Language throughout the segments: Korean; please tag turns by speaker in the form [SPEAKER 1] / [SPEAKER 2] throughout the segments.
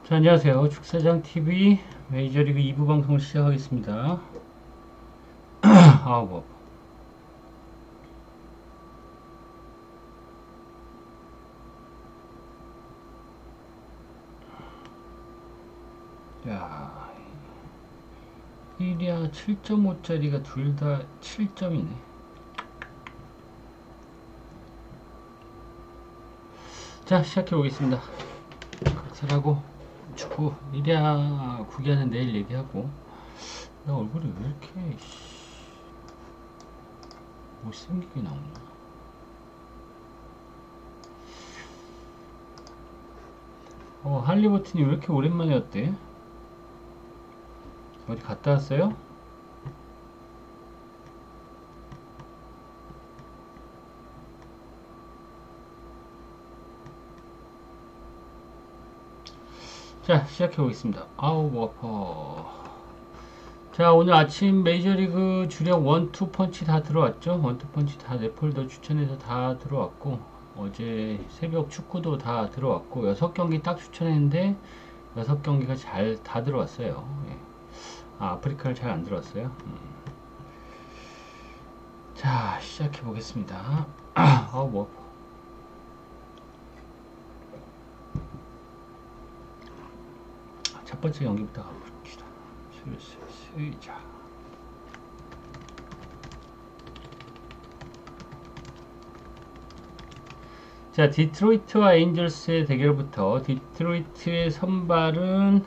[SPEAKER 1] 자, 안녕하세요. 축사장TV 메이저리그 2부 방송을 시작하겠습니다. 뭐. 야, 1이야 7.5짜리가 둘 다 7점이네. 자, 시작해 보겠습니다. 각설하고 축구 1이야 9기야는 내일 얘기하고. 나 얼굴이 왜 이렇게 못생기게 나오냐. 할리버튼이 왜 이렇게 오랜만에 왔대? 어디 갔다 왔어요? 자, 시작해 보겠습니다. 아우, 뭐 아파. 자, 오늘 아침 메이저리그 주력 원투 펀치 다 들어왔죠? 원투 펀치 다 네폴더 추천해서 다 들어왔고, 어제 새벽 축구도 다 들어왔고, 6경기 딱 추천했는데 6경기가 잘 다 들어왔어요. 예. 아프리카를 잘 안 들어왔어요. 자, 시작해 보겠습니다. 아우, 뭐 아파. 첫 번째 경기부터 가봅시다. 자, 자, 디트로이트와 에인절스의 대결부터 디트로이트의 선발은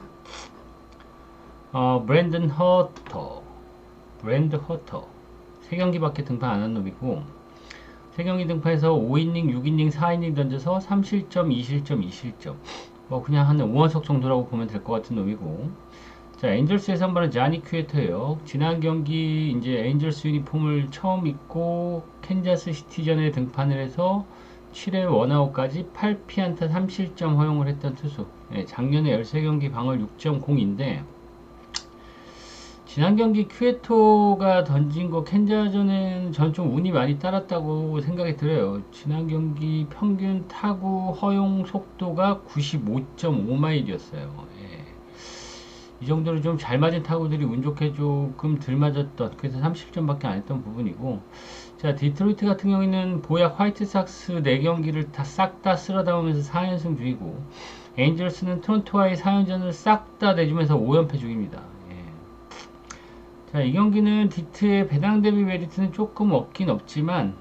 [SPEAKER 1] 브랜드 허터 3경기밖에 등판 안 한 놈이고 3경기 등판에서 5이닝, 6이닝, 4이닝 던져서 3실점, 2실점, 2실점 뭐 그냥 한 5원석 정도라고 보면 될 것 같은 놈이고 자, 에인절스의 선발은 자니 큐에터예요. 지난 경기 이제 에인절스 유니폼을 처음 입고 캔자스 시티전에 등판을 해서 7회 원아웃까지 8피안타 3실점 허용을 했던 투수. 예, 작년에 13경기 방어율 6.0인데 지난 경기 큐에토가 던진 거 캔자전에는 전 좀 운이 많이 따랐다고 생각이 들어요. 지난 경기 평균 타구 허용 속도가 95.5마일이었어요. 예. 이 정도로 좀 잘 맞은 타구들이 운 좋게 조금 덜 맞았던, 그래서 30점밖에 안 했던 부분이고, 자, 디트로이트 같은 경우에는 보약 화이트삭스 4경기를 싹 다 쓸어 담으면서 4연승 중이고, 에인절스는 토론토와의 4연전을 싹 다 내주면서 5연패 중입니다. 예. 자, 이 경기는 디트의 배당 대비 메리트는 조금 없긴 없지만,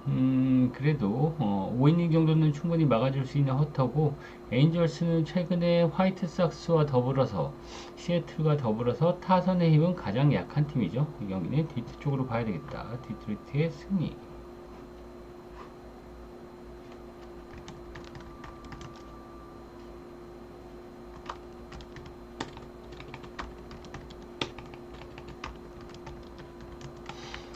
[SPEAKER 1] 그래도 5이닝 정도는 충분히 막아줄 수 있는 허터고, 에인절스는 최근에 화이트삭스와 더불어서 시애틀과 더불어서 타선의 힘은 가장 약한 팀이죠. 이 경기는 디트 쪽으로 봐야 되겠다. 디트로이트의 승리.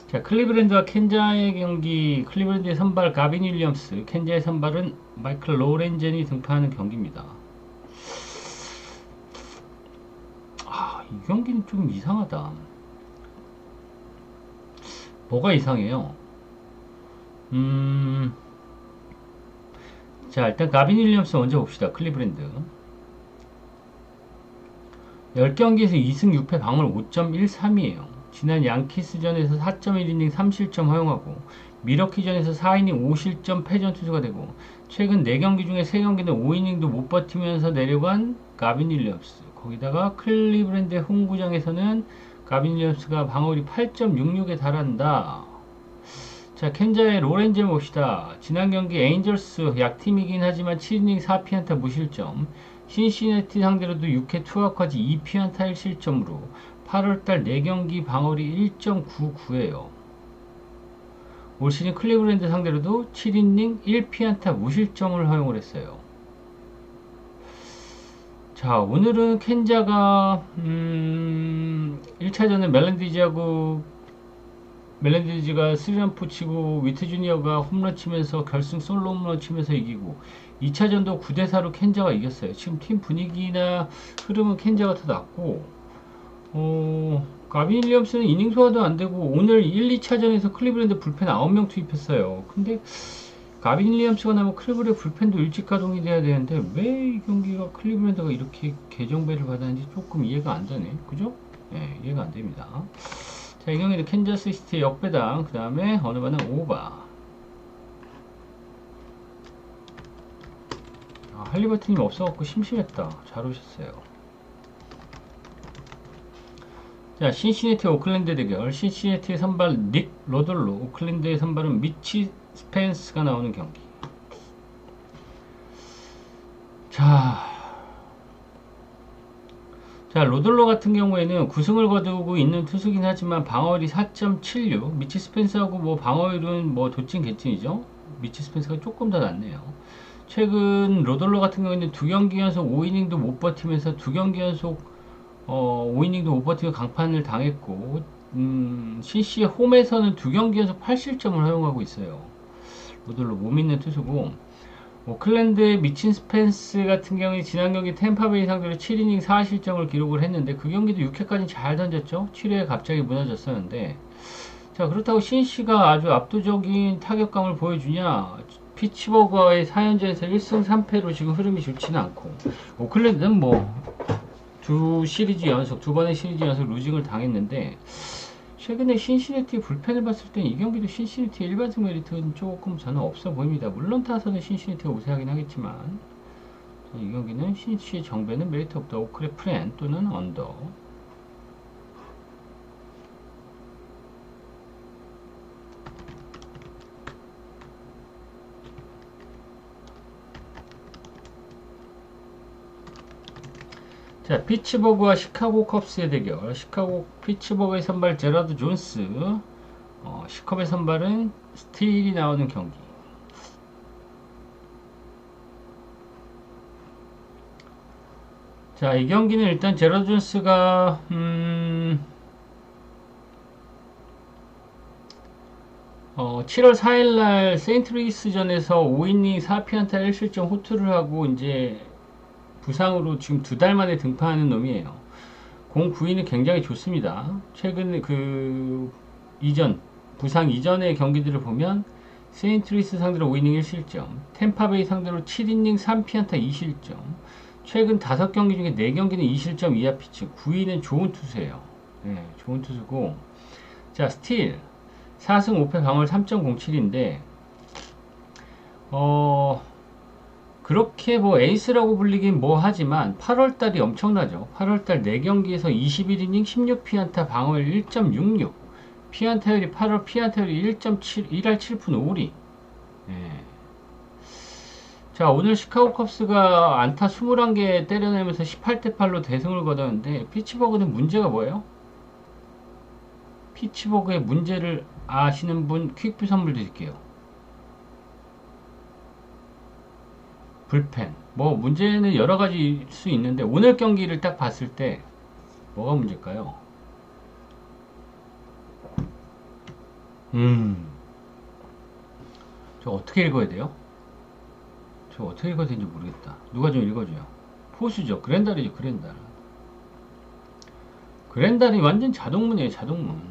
[SPEAKER 1] 자, 클리브랜드와 켄자의 경기, 클리브랜드의 선발 가빈 윌리엄스, 켄자의 선발은 마이클 로렌젠이 등판하는 경기입니다. 이 경기는 좀 이상하다. 뭐가 이상해요? 자, 일단 가빈 윌리엄스 먼저 봅시다. 클리브랜드 10경기에서 2승 6패 방어율 5.13이에요. 지난 양키스전에서 4.1이닝 3실점 허용하고 미러키전에서 4이닝 5실점 패전 투수가 되고 최근 4경기 중에 3경기는 5이닝도 못 버티면서 내려간 가빈 윌리엄스. 거기다가 클리브랜드의 홈구장에서는 가빈 윌리엄스가 방어율이 8.66에 달한다. 자, 켄자의 로렌젠 봅시다. 지난 경기 에인절스 약팀이긴 하지만 7이닝 4피안타 무실점, 신시내티 상대로도 6회 투아까지 2피안타 1실점으로 8월달 4경기 방어율이 1.99예요. 올 시즌 클리브랜드 상대로도 7이닝 1피안타 무실점을 허용을 했어요. 자, 오늘은 켄자가 1차전에 멜렌디즈가 스리런프 치고 위트 주니어가 홈런 치면서 결승 솔로 홈런 치면서 이기고 2차전도 9대4로 켄자가 이겼어요. 지금 팀 분위기나 흐름은 켄자가 더 낫고 가빈 윌리엄스는 이닝 소화도 안 되고 오늘 1, 2차전에서 클리브랜드 불펜 9명 투입했어요. 근데 가빈 윌리엄스가 나면 클리브랜드 불펜도 일찍 가동이 돼야 되는데 왜 이 경기가 클리브랜드가 이렇게 개정배를 받았는지 조금 이해가 안 되네. 그죠? 네, 이해가 안 됩니다. 자, 이 경기는 캔자스 시티의 역배당, 그 다음에 어느 반은 오바. 할리버튼님 없어갖고 심심했다. 잘 오셨어요. 자, 신시내티 오클랜드 대결. 신시내티의 선발 닉 로들로, 오클랜드의 선발은 미치 스펜스가 나오는 경기. 자, 로들로 같은 경우에는 9승을 거두고 있는 투수긴 하지만 방어율이 4.76. 미치 스펜스하고 뭐 방어율은 뭐 도찐개찐이죠. 미치 스펜스가 조금 더 낫네요. 최근 로들로 같은 경우에는 2경기 연속 5이닝도 못 버티면서 2경기 연속 5이닝도 못 버티고 강판을 당했고, CC의 홈에서는 2경기 연속 8실점을 허용하고 있어요. 로들로 몸 있는 투수고, 오클랜드의 미친 스펜스 같은 경우에 지난 경기 템파베이 상대로 7이닝 4실점을 기록을 했는데 그 경기도 6회까지 잘 던졌죠. 7회에 갑자기 무너졌었는데, 자, 그렇다고 신씨가 아주 압도적인 타격감을 보여주냐? 피츠버그와의 4연전에서 1승 3패로 지금 흐름이 좋지는 않고, 오클랜드는 뭐 두 번의 시리즈 연속 루징을 당했는데, 최근에 신시내티 불펜을 봤을 땐 이 경기도 신시내티의 일반적 메리트는 조금 저는 없어 보입니다. 물론 타선은 신시내티가 우세하긴 하겠지만, 이 경기는 신시의 정배는 메리트 없다. 오클의 프렌 또는 언더. 자, 피츠버그와 시카고 컵스의 대결. 피츠버그의 선발 제라드 존스, 시컵의 선발은 스틸이 나오는 경기. 자, 이 경기는 일단 제라드 존스가 7월 4일날 세인트루이스전에서 5이닝 4피안타 1실점 호투를 하고 이제 부상으로 지금 2달 만에 등판하는 놈이에요. 공 구위는 굉장히 좋습니다. 최근 부상 이전의 경기들을 보면 세인트루이스 상대로 5이닝 1실점, 템파베이 상대로 7이닝 3피안타 2실점, 최근 5경기 중에 4경기는 2실점 이하 피치, 9위는 좋은 투수예요. 네, 좋은 투수고, 자, 스틸 4승 5패 방어율 3.07인데 그렇게 뭐 에이스라고 불리긴 뭐 하지만 8월달이 엄청나죠. 8월달 4경기에서 21이닝 16피안타 방어율 1.66, 피안타율이 8월 피안타율이 1할 7푼 5리. 예. 자, 오늘 시카고 컵스가 안타 21개 때려내면서 18대8로 대승을 거뒀는데, 피츠버그는 문제가 뭐예요? 피츠버그의 문제를 아시는 분 퀵뷰 선물 드릴게요. 불펜. 뭐 문제는 여러 가지일 수 있는데 오늘 경기를 딱 봤을 때 뭐가 문제일까요? 저 어떻게 읽어야 돼요? 저 어떻게 읽어야 되는지 모르겠다. 누가 좀 읽어줘요. 포수죠. 그랜달이죠. 그랜달이 완전 자동문이에요. 자동문.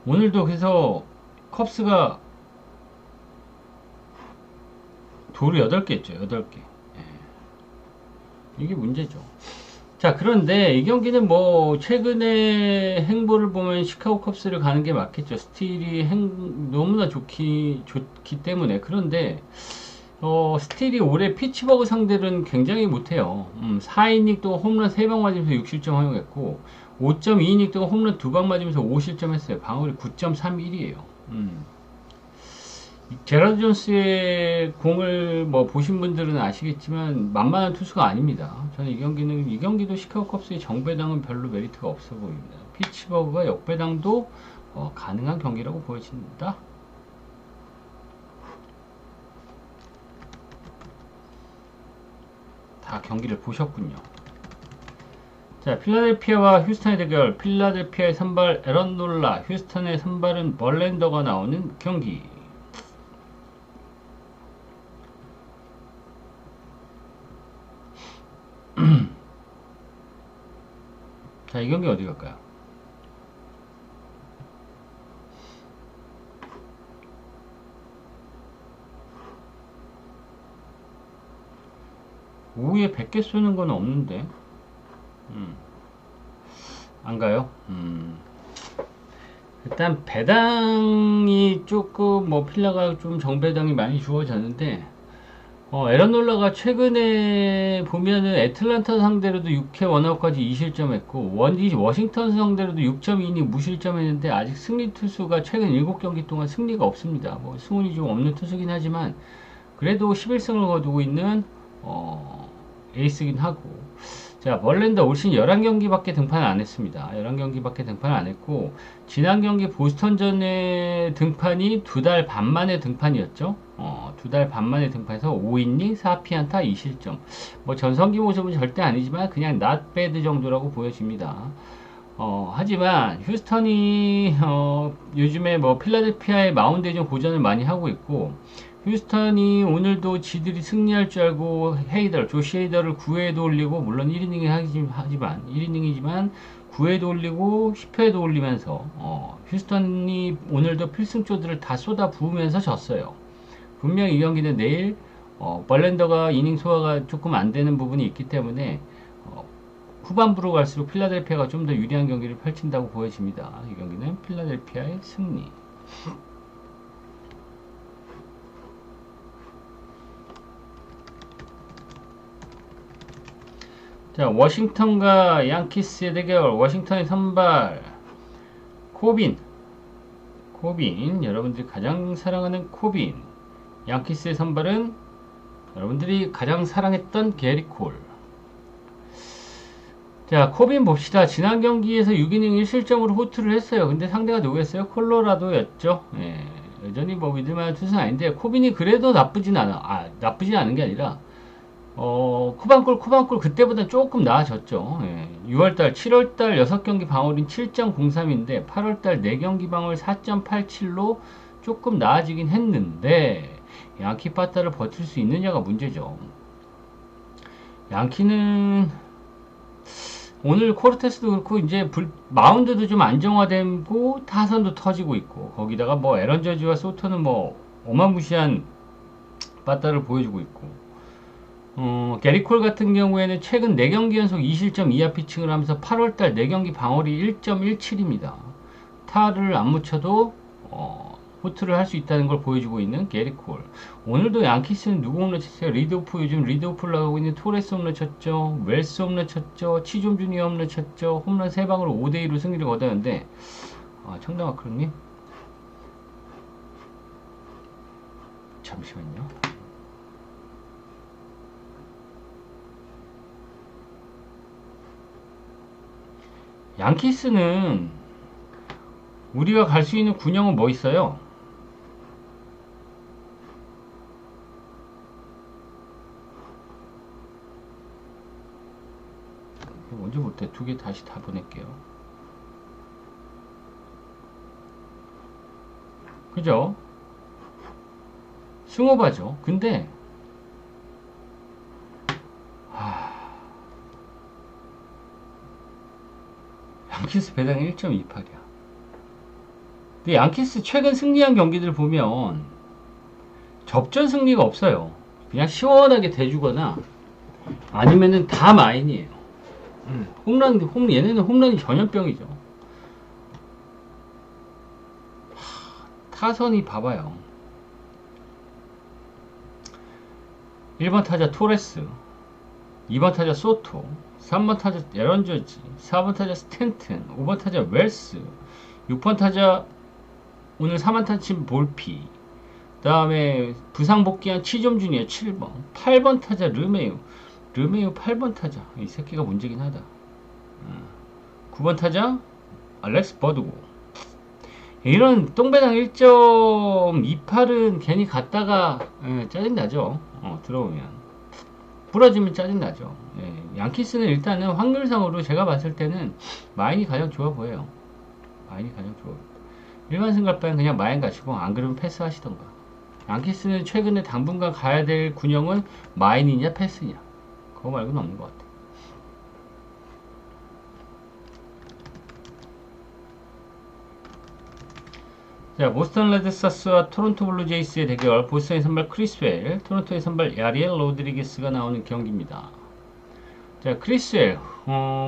[SPEAKER 1] 오늘도 그래서 컵스가 도루 8개 했죠. 8개. 예. 이게 문제죠. 자, 그런데 이 경기는 뭐 최근의 행보를 보면 시카고 컵스를 가는 게 맞겠죠. 스틸이 너무나 좋기 때문에. 그런데 스틸이 올해 피츠버그 상대로는 굉장히 못해요. 4이닝 동안 홈런 3방 맞으면서 6실점 허용했고 5.2이닝 동안 홈런 2방 맞으면서 5실점 했어요. 방어율이 9.31이에요. 제라드 존스의 공을 뭐 보신 분들은 아시겠지만 만만한 투수가 아닙니다. 저는 이 경기도 시카고 컵스의 정배당은 별로 메리트가 없어 보입니다. 피츠버그가 역배당도 가능한 경기라고 보여집니다. 다 경기를 보셨군요. 자, 필라델피아와 휴스턴의 대결. 필라델피아의 선발 에런 놀라, 휴스턴의 선발은 벌랜더가 나오는 경기. 자, 이 경기 어디 갈까요? 오후에 100개 쏘는 건 없는데. 안 가요? 일단 배당이 조금 뭐 필라가 좀 정배당이 많이 주어졌는데 에런 롤러가 최근에 보면은 애틀란타 상대로도 6회 원아웃까지 2실점했고 워싱턴 상대로도 6.2이닝 무실점했는데 아직 승리 투수가 최근 7경기 동안 승리가 없습니다. 뭐 승운이 좀 없는 투수긴 하지만 그래도 11승을 거두고 있는 에이스긴 하고 자, 벌랜더 올 시즌 11경기밖에 등판을 안 했습니다. 11경기밖에 등판을 안 했고 지난 경기 보스턴전의 등판이 2달 반 만에 등판이었죠. 2달 반 만에 등판해서 5이닝 4피안타 2실점. 뭐 전성기 모습은 절대 아니지만 그냥 not bad 정도라고 보여집니다. 하지만 휴스턴이 요즘에 뭐 필라델피아의 마운드에 좀 고전을 많이 하고 있고 휴스턴이 오늘도 지들이 승리할 줄 알고 조시 헤이더를 9회에도 올리고 물론 1이닝이지만 9회도 올리고 10회도 올리면서 휴스턴이 오늘도 필승조들을 다 쏟아 부으면서 졌어요. 분명 이 경기는 내일 벌랜더가 이닝 소화가 조금 안 되는 부분이 있기 때문에 후반부로 갈수록 필라델피아가 좀 더 유리한 경기를 펼친다고 보여집니다. 이 경기는 필라델피아의 승리. 자, 워싱턴과 양키스의 대결. 워싱턴의 선발 코빈, 여러분들이 가장 사랑하는 코빈. 양키스의 선발은 여러분들이 가장 사랑했던 게리 콜. 자, 코빈 봅시다. 지난 경기에서 6이닝 1실점으로 호투를 했어요. 근데 상대가 누구였어요? 콜로라도였죠. 예, 여전히 뭐 믿을만한 투수는 아닌데 코빈이 그래도 나쁘진 않은 게 아니라 쿠반골 그때보다 조금 나아졌죠. 예. 6월달, 7월달 6경기 방어율은 7.03인데 8월달 4경기 방어율 4.87로 조금 나아지긴 했는데 양키 바타를 버틸 수 있느냐가 문제죠. 양키는 오늘 코르테스도 그렇고 이제 마운드도 좀 안정화되고 타선도 터지고 있고 거기다가 뭐 에런 저지와 소토는 뭐 어마무시한 바타를 보여주고 있고 게리콜 같은 경우에는 최근 4경기 연속 2실점 이하 피칭을 하면서 8월달 4경기 방어율이 1.17입니다. 타를 안 묻혀도 호투를 할 수 있다는 걸 보여주고 있는 게리콜. 오늘도 양키스는 누구 홈런 쳤어요? 요즘 리드오프 나가고 있는 토레스 홈런 쳤죠. 웰스 홈런 쳤죠. 치좀 주니어 홈런 쳤죠. 홈런 3방으로 5대2로 승리를 거뒀는데 청담아크로님 잠시만요. 양키스는 우리가 갈 수 있는 군형은 뭐 있어요? 먼저 볼 때 2개 다시 다 보낼게요. 그죠? 승호바죠. 근데 양키스 배당 1.28이야. 근데 양키스 최근 승리한 경기들 보면 접전 승리가 없어요. 그냥 시원하게 대주거나 아니면은 다 마인이에요. 얘네는 홈런이 전염병이죠. 타선이 봐봐요. 1번 타자 토레스, 2번 타자 소토, 3번 타자 에런 저지, 4번 타자 스탠튼, 5번 타자 웰스, 6번 타자 오늘 3안타 친 볼피, 그 다음에 부상 복귀한 치좀 주니어 7번, 8번 타자 르메유 8번 타자. 이 새끼가 문제긴 하다. 9번 타자 알렉스 버드고. 이런 똥배당 1.28은 괜히 갔다가 짜증나죠. 들어오면 부러지면 짜증나죠. 양키스는 일단은 확률상으로 제가 봤을 때는 마인이 가장 좋아 보여요. 마인이 가장 좋아. 일반 승갈 바엔 그냥 마인 가시고 안 그러면 패스 하시던가. 양키스는 최근에 당분간 가야 될 군형은 마인이냐 패스냐, 그거 말고는 없는 것 같아. 자, 보스턴 레드소스와 토론토 블루제이스의 대결. 보스턴의 선발 크리스웰, 토론토의 선발 야리엘 로드리게스가 나오는 경기입니다. 자, 크리스웰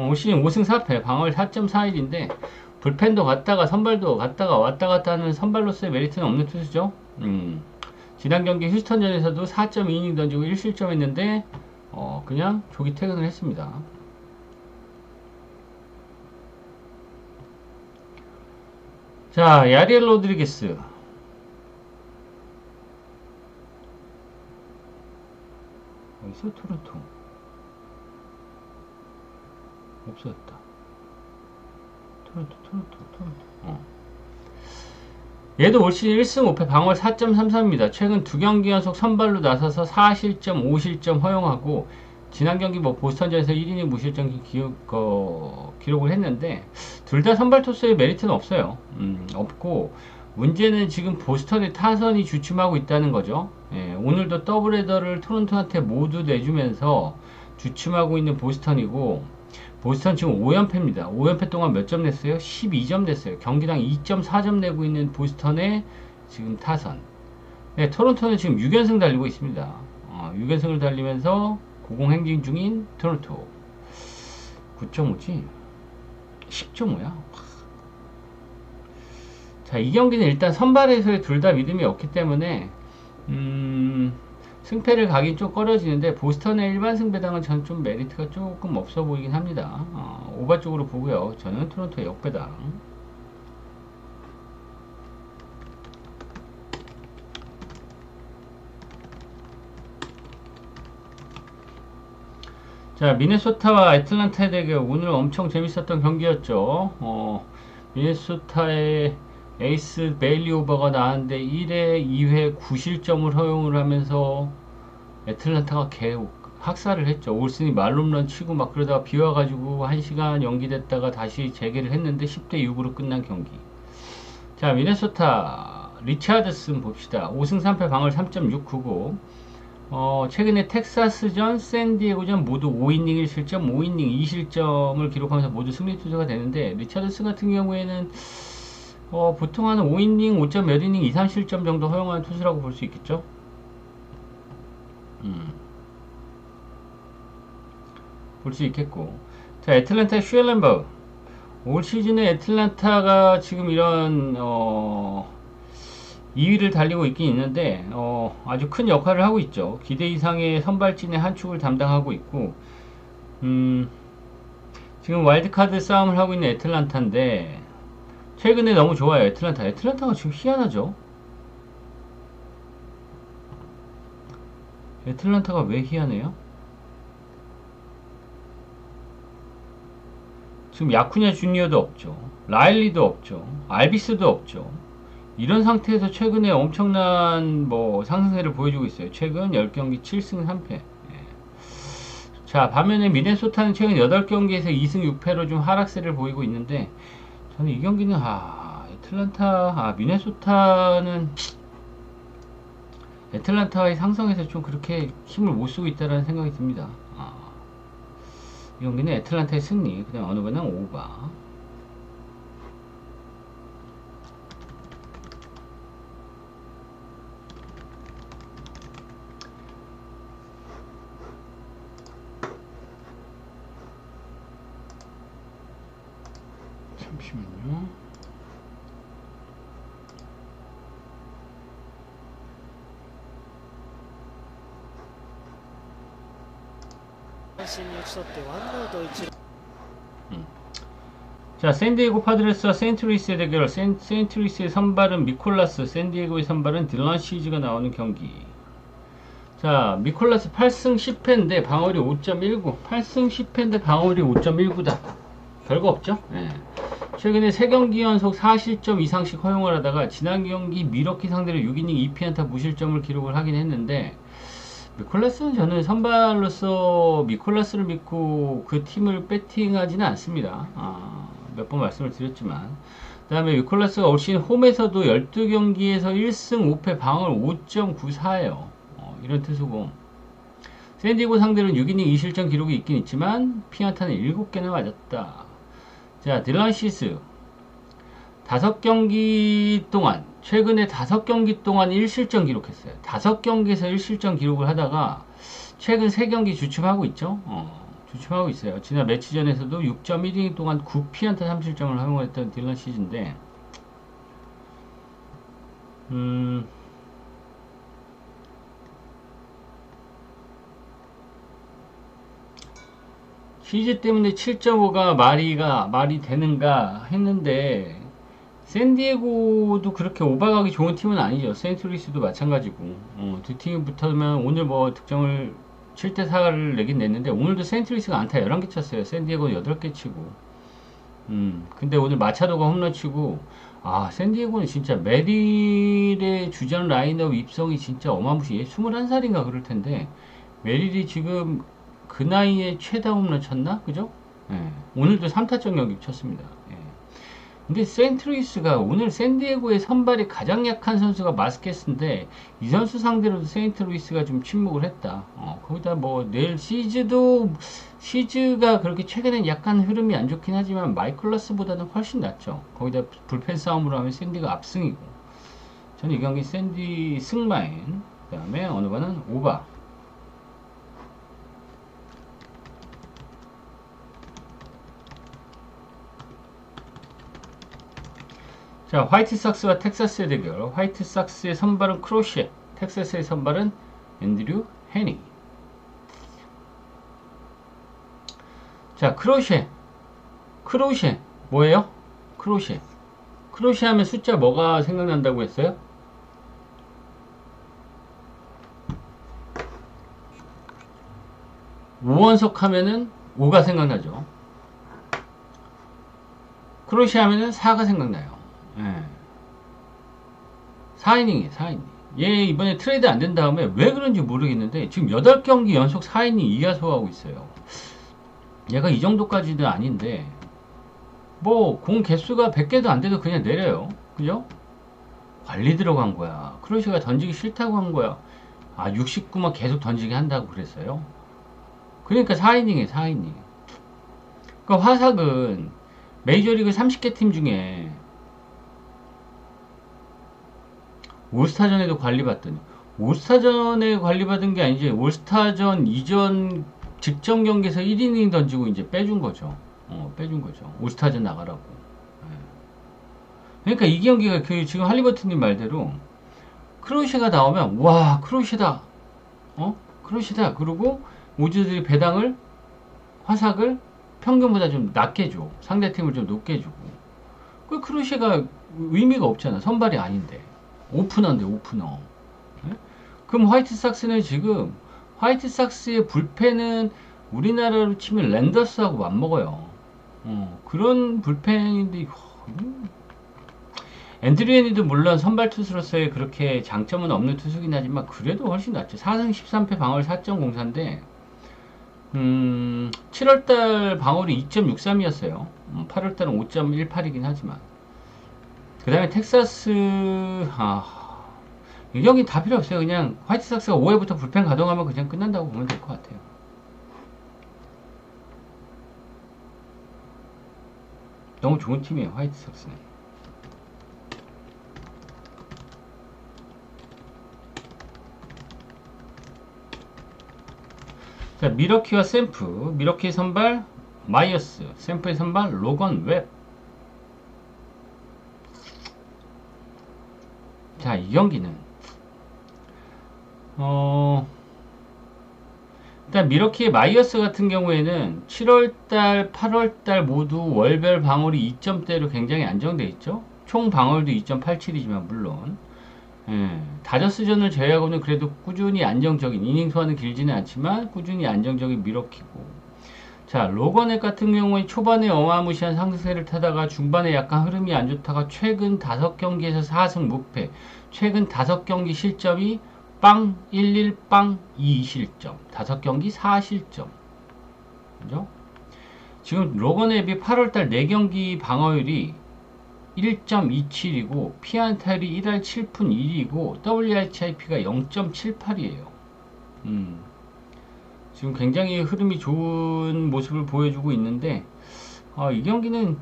[SPEAKER 1] 올 시즌 5승 4패, 방어율 4.41인데 불펜도 갔다가 선발도 갔다가 왔다 갔다 하는 선발로서의 메리트는 없는 투수죠. 지난 경기 휴스턴전에서도 4.2이닝 던지고 1실점 했는데 그냥 조기 퇴근을 했습니다. 자, 야리엘 로드리게스. 어디서 토론토? 없어졌다. 토론토. 얘도 올 시즌 1승 5패, 방어율 4.33입니다. 최근 2경기 연속 선발로 나서서 4실점, 5실점 허용하고 지난 경기 보스턴전에서 1이닝 무실점 기록을 했는데 둘 다 선발 투수의 메리트는 없어요. 없고 문제는 지금 보스턴의 타선이 주춤하고 있다는 거죠. 예, 오늘도 더블헤더를 토론토한테 모두 내주면서 주춤하고 있는 보스턴이고, 보스턴 지금 5연패입니다. 5연패 동안 몇 점 냈어요? 12점 냈어요. 경기당 2.4점 내고 있는 보스턴의 지금 타선. 네, 토론토는 지금 6연승 달리고 있습니다. 6연승을 달리면서 고공행진 중인 토론토. 9.5지? 10.5야? 자, 이 경기는 일단 선발에서의 둘 다 믿음이 없기 때문에 승패를 가긴 좀 꺼려지는데, 보스턴의 일반 승배당은 저는 좀 메리트가 조금 없어 보이긴 합니다. 오바 쪽으로 보고요. 저는 토론토의 역배당. 자, 미네소타와 애틀란타의 대결. 오늘 엄청 재밌었던 경기였죠. 미네소타의 에이스 베일리 오버가 나왔는데 1회, 2회 9실점을 허용을 하면서 애틀란타가 학살을 했죠. 올슨이 말홈런 치고 막 그러다가 비 와가지고 1시간 연기됐다가 다시 재개를 했는데 10대 6으로 끝난 경기. 자, 미네소타 리차드슨 봅시다. 5승 3패, 방어율 3.69고 최근에 텍사스전, 샌디에고전 모두 5이닝 1실점, 5이닝 2실점을 기록하면서 모두 승리 투수가 되는데, 리차드슨 같은 경우에는 보통 한 5이닝, 5점 몇 이닝 이상 실점 정도 허용하는 투수라고 볼 수 있겠죠? 볼 수 있겠고. 자, 애틀란타 슈엘렌버그. 올 시즌에 애틀란타가 지금 이런 2위를 달리고 있긴 있는데 아주 큰 역할을 하고 있죠. 기대 이상의 선발진의 한 축을 담당하고 있고, 지금 와일드카드 싸움을 하고 있는 애틀란타인데 최근에 너무 좋아요. 애틀란타가 지금 희한하죠. 애틀란타가 왜 희한해요? 지금 야쿠냐 주니어도 없죠. 라일리도 없죠. 알비스도 없죠. 이런 상태에서 최근에 엄청난 상승세를 보여주고 있어요. 최근 10경기 7승 3패. 예. 자, 반면에 미네소타는 최근 8경기에서 2승 6패로 좀 하락세를 보이고 있는데, 저는 이 경기는 애틀란타의 상성에서 좀 그렇게 힘을 못 쓰고 있다는 생각이 듭니다. 이 경기는 애틀란타의 승리, 그 다음 어느 거는 오바. 잠시만요. 자, 샌디에고 파드레스와 세인트루이스의 대결. 세인트루이스의 선발은 미콜라스, 샌디에고의 선발은 딜런 시즈가 나오는 경기. 자, 미콜라스 8승 10패인데 방어율이 5.19. 8승 10패인데 방어율이 5.19다. 별거 없죠? 예. 최근에 3경기 연속 4실점 이상씩 허용을 하다가 지난 경기 미러키 상대로 6이닝 2피안타 무실점을 기록을 하긴 했는데, 미콜라스는 저는 선발로서 미콜라스를 믿고 그 팀을 배팅하지는 않습니다. 몇 번 말씀을 드렸지만. 그 다음에 미콜라스가 올 시즌 홈에서도 12경기에서 1승 5패, 방어율 5.94예요. 이런 투수고, 샌디에고 상대로는 6이닝 2실점 기록이 있긴 있지만 피안타는 7개나 맞았다. 자, 딜런 시스 5경기 동안 최근에 5경기 동안 1실점 기록했어요. 5경기에서 1실점 기록을 하다가 최근 3경기 주춤하고 있죠. 주춤하고 있어요. 지난 매치전에서도 6.1이닝 동안 9피안타 3실점을 허용했던 딜런 시즈인데 시즈 때문에 7.5가 말이 되는가 했는데 샌디에고도 그렇게 오버가기 좋은 팀은 아니죠. 세인트루이스도 마찬가지고 두 팀이 붙으면 오늘 뭐 득점을 7대4를 내긴 냈는데 오늘도 세인트루이스가 안타 11개 쳤어요. 샌디에고는 8개 치고 근데 오늘 마차도가 홈런 치고 샌디에고는 진짜 메릴의 주전 라인업 입성이 진짜 어마무시해. 21살인가 그럴 텐데 메릴이 지금 그 나이에 최다 홈런 쳤나? 그죠? 예. 오늘도 3타점 경기 쳤습니다. 예. 근데 세인트루이스가 오늘 샌디에고의 선발이 가장 약한 선수가 마스케스인데 이 선수 상대로도 세인트루이스가 좀 침묵을 했다. 거기다 뭐 내일 시즈가 그렇게 최근엔 약간 흐름이 안 좋긴 하지만 마이클러스보다는 훨씬 낫죠. 거기다 불펜 싸움으로 하면 샌디가 압승이고 저는 이 경기 샌디 승마인 그 다음에 어느 거는 오바. 자, 화이트삭스와 텍사스의 대결. 화이트삭스의 선발은 크로시에, 텍사스의 선발은 앤드류 헤니. 자, 크로시에 뭐예요? 크로시에 하면 숫자 뭐가 생각난다고 했어요? 오원석 하면은 5가 생각나죠. 크로시에 하면은 4가 생각나요. 예. 4이닝이에요, 4이닝. 얘 이번에 트레이드 안 된 다음에 왜 그런지 모르겠는데 지금 8경기 연속 4이닝 이하소하고 있어요. 얘가 이 정도까지는 아닌데 뭐 공 개수가 100개도 안 돼도 그냥 내려요. 그죠? 관리 들어간 거야. 크로시가 던지기 싫다고 한 거야. 69만 계속 던지게 한다고 그랬어요. 그러니까 4이닝이에요, 4이닝. 그러니까 화삭은 메이저리그 30개 팀 중에 올스타전에도 관리받더니 올스타전에 관리받은 게 아니지 올스타전 이전 직전 경기에서 1이닝 던지고 이제 빼준 거죠. 빼준 거죠. 올스타전 나가라고. 그러니까 이 경기가 지금 할리버튼님 말대로 크로시가 나오면 와 크로시다. 크로시다. 그리고 우즈들이 배당을 화삭을 평균보다 좀 낮게 줘. 상대팀을 좀 높게 주고. 그 크로시가 의미가 없잖아. 선발이 아닌데. 오프너인데 오프너. 네? 그럼 화이트삭스는 지금 화이트삭스의 불펜은 우리나라로 치면 랜더스하고 맞먹어요. 그런 불펜인데 앤드류 헤니도 물론 선발 투수로서의 그렇게 장점은 없는 투수긴 하지만 그래도 훨씬 낫죠. 4승 13패 방어율 4.04인데 7월달 방어율이 2.63이었어요. 8월달은 5.18이긴 하지만 그 다음에 텍사스 이 경기 다 필요 없어요. 그냥 화이트삭스가 5회부터 불펜 가동하면 그냥 끝난다고 보면 될 것 같아요. 너무 좋은 팀이에요, 화이트삭스는. 자, 미러키와 샘프. 미러키 선발 마이어스, 샘프의 선발 로건 웹. 자, 이 경기는 일단 미러키의 마이어스 같은 경우에는 7월달, 8월달 모두 월별 방어율이 2점대로 굉장히 안정돼 있죠. 총 방어율도 2.87이지만 물론 다저스전을 제외하고는 그래도 꾸준히 안정적인 이닝 소화는 길지는 않지만 꾸준히 안정적인 미러키고 자 로건액 같은 경우에 초반에 어마무시한 상승세를 타다가 중반에 약간 흐름이 안 좋다가 최근 5경기에서 4승 무패 최근 5경기 실점이 빵 11, 빵 2실점 5경기 4실점 그죠? 지금 로건앱이 8월달 4경기 방어율이 1.27이고 피안타율이 1할 7푼 1이고 WRCIP가 0.78이에요. 지금 굉장히 흐름이 좋은 모습을 보여주고 있는데 이 경기는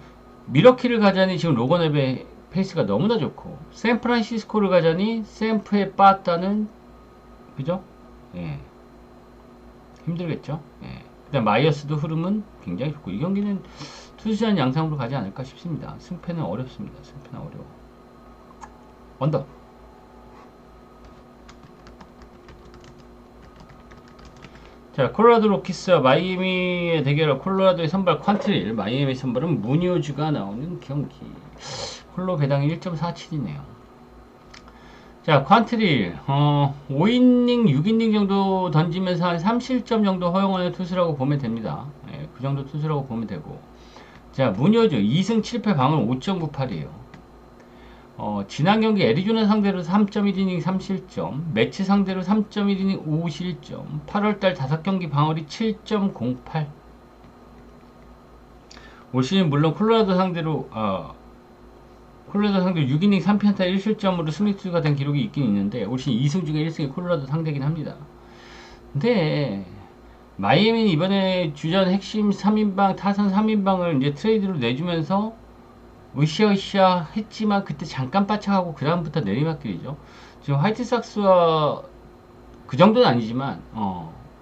[SPEAKER 1] 미러키를 가자니 지금 로건앱의 페이스가 너무나 좋고, 샌프란시스코를 가자니 샌프에 빠따는, 그죠? 예, 힘들겠죠? 예. 그다음 마이어스도 흐름은 굉장히 좋고, 이 경기는 투수전 양상으로 가지 않을까 싶습니다. 승패는 어렵습니다. 승패는 어려워. 언더. 자, 콜로라도 로키스와 마이애미의 대결. 콜로라도의 선발 퀀트릴, 마이애미 선발은 무니오즈가 나오는 경기. 콜로 배당이 1.47이네요. 자, 퀀트릴 5이닝, 6이닝 정도 던지면서 한 3실점 정도 허용하는 투수라고 보면 됩니다. 예, 그 정도 투수라고 보면 되고. 자, 무니오즈 2승 7패 방을 5.98이에요. 지난 경기 애리조나 상대로 3.1이닝 3실점, 매치 상대로 3.1이닝 5실점, 8월달 5경기 방어리 7.08. 올 시즌 물론 콜로라도 상대로 6이닝 3피안타 1실점으로 승리투수가 된 기록이 있긴 있는데, 올 시즌 2승 중에 1승이 콜로라도 상대긴 합니다. 근데 마이애미는 이번에 주전 핵심 3인방, 타선 3인방을 이제 트레이드로 내주면서 으쌰으쌰 했지만 그때 잠깐 빠짝하고 그 다음부터 내리막길이죠. 지금 화이트삭스와 그 정도는 아니지만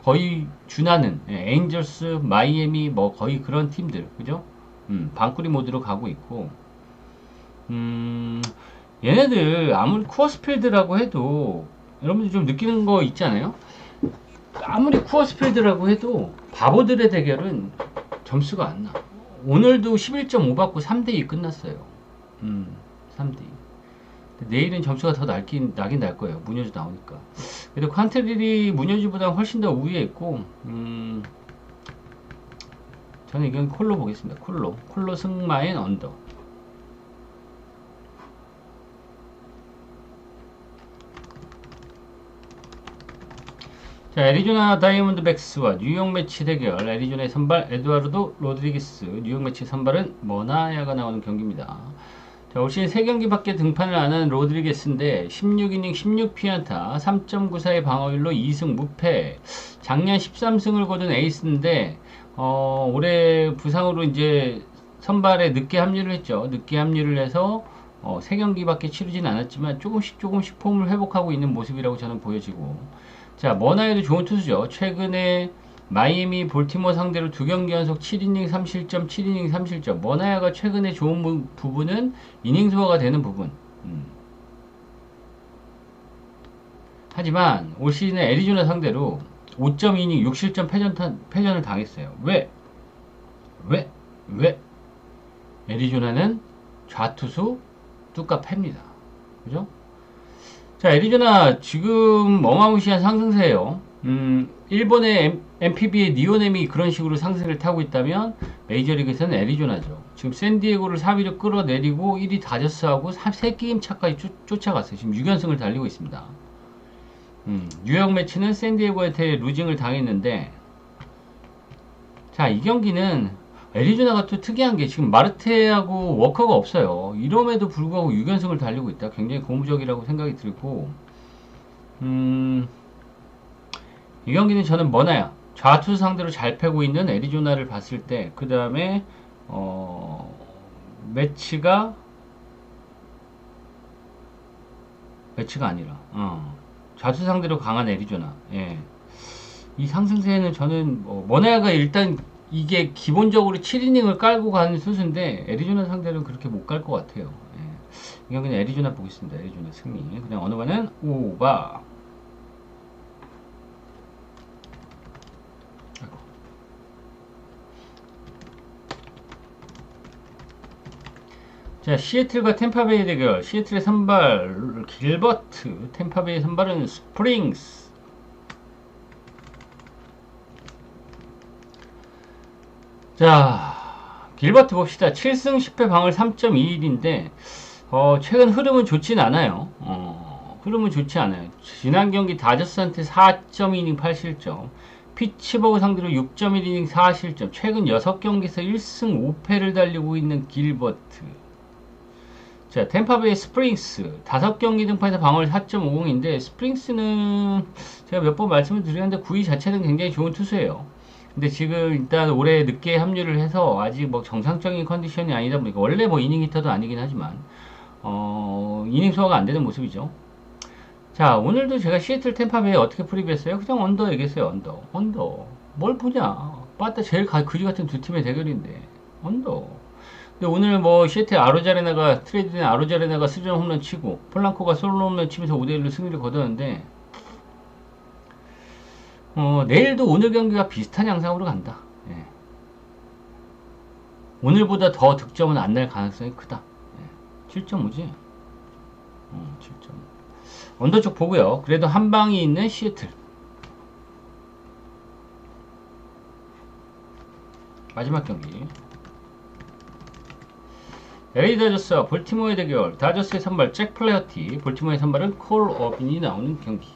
[SPEAKER 1] 거의 준하는 에인절스, 마이애미 뭐 거의 그런 팀들, 그죠? 방꾸리 모드로 가고 있고, 얘네들 아무리 쿠어스필드라고 해도 여러분들 좀 느끼는 거 있잖아요. 아무리 쿠어스필드라고 해도 바보들의 대결은 점수가 안 나. 오늘도 11.5 받고 3대2 끝났어요. 3대2. 내일은 점수가 더 나긴 날 거예요. 무녀주 나오니까. 그래도 퀀트릴이 무녀주보다 훨씬 더 우위에 있고, 저는 이건 콜로 보겠습니다. 콜로 승마엔 언더. 자, 애리조나 다이아몬드백스와 뉴욕 매치 대결. 애리조나의 선발 에두아르도 로드리게스, 뉴욕 매치 선발은 머나야가 나오는 경기입니다. 자, 올 시즌 3경기밖에 등판을 안 한 로드리게스인데 16이닝 16피안타 3.94의 방어율로 2승 무패. 작년 13승을 거둔 에이스인데 올해 부상으로 이제 선발에 늦게 합류를 했죠. 늦게 합류를 해서 3경기밖에 치르진 않았지만 조금씩 폼을 회복하고 있는 모습이라고 저는 보여지고, 자, 머나에도 좋은 투수죠. 최근에 마이애미, 볼티모어 상대로 2경기 연속 7이닝 3실점, 7이닝 3실점. 머나야가 최근에 좋은 부분은 이닝 소화가 되는 부분. 하지만 올 시즌에 애리조나 상대로 5.2이닝 6실점 패전을 당했어요. 왜? 애리조나는 좌투수 뚜까 팹니다. 그죠? 자, 애리조나 지금 어마무시한 상승세예요. 일본의 MPB의 니오넴이 그런 식으로 상승을 타고 있다면 메이저리그에서는 애리조나죠. 지금 샌디에고를 4위로 끌어내리고 1위 다저스하고 3게임 차까지 쫓아갔어요. 지금 6연승을 달리고 있습니다. 뉴욕 매치는 샌디에고한테 루징을 당했는데, 자, 이 경기는 애리조나가 또 특이한 게 지금 마르테하고 워커가 없어요. 이럼에도 불구하고 6연승을 달리고 있다. 굉장히 고무적이라고 생각이 들고, 이 경기는 저는 머나야 좌투 상대로 잘 패고 있는 애리조나를 봤을 때, 그 다음에 매치가 아니라 좌투 상대로 강한 애리조나. 예. 이 상승세는 저는 머나야가 일단 이게 기본적으로 7이닝을 깔고 가는 수순인데 애리조나 상대는 그렇게 못 갈 것 같아요. 예. 이 경기는 애리조나 보겠습니다. 애리조나 승리. 그냥 어느 반은 오바. 자, 시애틀과 템파베이 대결. 시애틀의 선발 길버트, 템파베이의 선발은 스프링스. 자, 길버트 봅시다. 7승 10패 방울 3.21인데 최근 흐름은 좋진 않아요. 흐름은 좋지 않아요. 지난 경기 다저스한테 4.2이닝 8실점, 피츠버그 상대로 6.1이닝 4실점, 최근 6경기에서 1승 5패를 달리고 있는 길버트. 자, 템파베이 스프링스 5경기 등판에서 방어율 4.50인데 스프링스는 제가 몇 번 말씀을 드렸는데 구위 자체는 굉장히 좋은 투수예요. 근데 지금 일단 올해 늦게 합류를 해서 아직 뭐 정상적인 컨디션이 아니다 보니까, 원래 뭐 이닝 히터도 아니긴 하지만 이닝 소화가 안 되는 모습이죠. 자, 오늘도 제가 시애틀 템파베이 어떻게 프리뷰했어요? 그냥 언더 얘기했어요. 언더. 뭘 보냐? 빠따 제일 그지 같은 두 팀의 대결인데. 언더. 근데 오늘 뭐 시애틀 아로자레나가 트레이드된 아로자레나가 수전 홈런 치고 폴란코가 솔로 홈런 치면서 5대1로 승리를 거뒀는데 내일도 오늘 경기가 비슷한 양상으로 간다. 예. 오늘보다 더 득점은 안 날 가능성이 크다. 예. 7.5지? 7.5. 언더 쪽 보고요. 그래도 한 방이 있는 시애틀. 마지막 경기. LA 다저스와 볼티모어의 대결. 다저스의 선발 잭 플레어티, 볼티모어의 선발은 콜 어빈이 나오는 경기.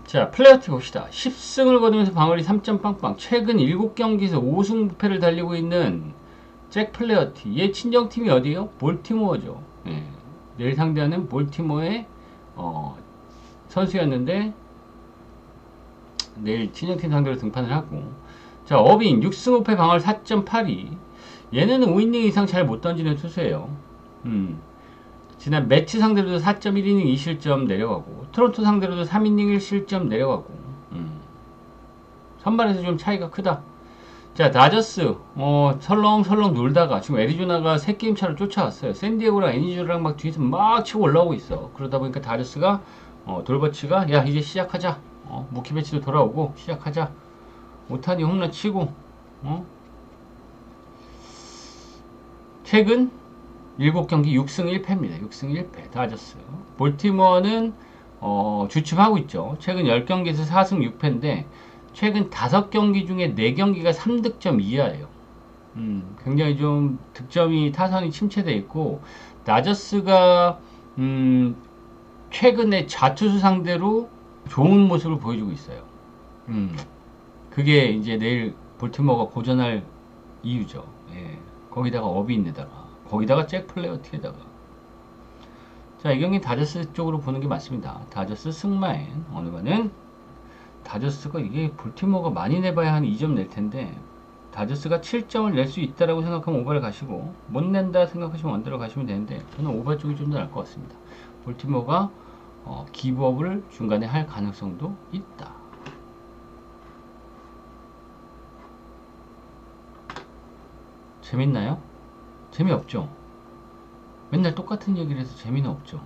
[SPEAKER 1] 자, 플레어티 봅시다. 10승을 거두면서 방어리 3점 빵빵. 최근 7경기에서 5승 무패를 달리고 있는 잭 플레어티. 얘 친정팀이 어디에요? 볼티모어죠. 예. 내일 상대하는 볼티모어의 선수였는데 내일 친정팀 상대로 등판을 하고. 자, 어빈 6승 5패 방어율 4.82. 얘는 5이닝 이상 잘 못 던지는 투수예요. 지난 매치 상대로도 4.1이닝 2실점 내려가고 토론토 상대로도 3이닝 1실점 내려가고 선발에서 좀 차이가 크다. 자, 다저스 설렁설렁 놀다가 지금 애리조나가 3게임 차로 쫓아왔어요. 샌디에고랑 애니조랑 막 뒤에서 막 치고 올라오고 있어. 그러다 보니까 다저스가 돌버치가 야 이제 시작하자. 무키 배치도 돌아오고 시작하자. 오타니 홈런 치고 최근 7경기 6승 1패입니다. 6승 1패 다저스. 볼티모어는 주춤하고 있죠. 최근 10경기에서 4승 6패인데 최근 5경기 중에 4경기가 3득점 이하예요. 굉장히 좀 득점이 타선이 침체되어 있고 다저스가 최근에 좌투수 상대로 좋은 모습을 보여주고 있어요. 그게 이제 내일 볼티모어가 고전할 이유죠. 예. 거기다가 어빈에다가 거기다가 잭 플레어티에다가. 자, 이 경기 다저스 쪽으로 보는 게 맞습니다. 다저스 승마엔 어느 반은 다저스가 이게 볼티모어가 많이 내봐야 한 2점 낼 텐데 다저스가 7점을 낼 수 있다라고 생각하면 오버를 가시고 못 낸다 생각하시면 언더로 가시면 되는데 저는 오버 쪽이 좀 더 나을 것 같습니다. 볼티모어가 기브업을 중간에 할 가능성도 있다. 재밌나요? 재미없죠? 맨날 똑같은 얘기를 해서 재미는 없죠.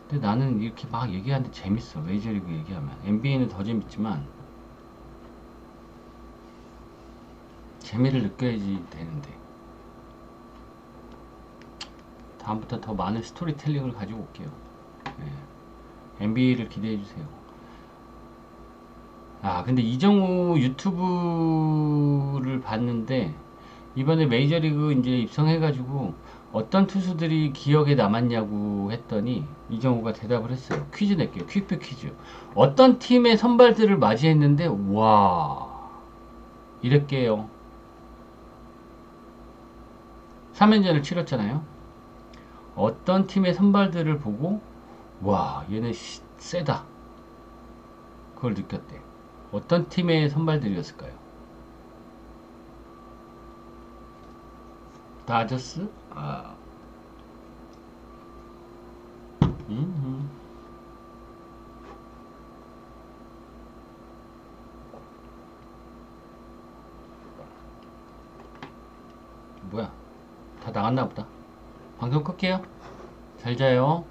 [SPEAKER 1] 근데 나는 이렇게 막 얘기하는데 재밌어. 메이저리그 얘기하면. NBA는 더 재밌지만 재미를 느껴야지 되는데 다음부터 더 많은 스토리텔링을 가지고 올게요. NBA를 기대해주세요. 근데 이정우 유튜브를 봤는데 이번에 메이저리그 이제 입성해가지고 어떤 투수들이 기억에 남았냐고 했더니 이정우가 대답을 했어요. 퀴즈 낼게요. 퀵뷰 퀴즈. 어떤 팀의 선발들을 맞이했는데 와 이랬게요. 3연전을 치렀잖아요. 어떤 팀의 선발들을 보고 와 얘네 세다 그걸 느꼈대. 어떤 팀의 선발들이었을까요? 다저스? 뭐야? 다 나갔나 보다. 방송 끌게요. 잘 자요.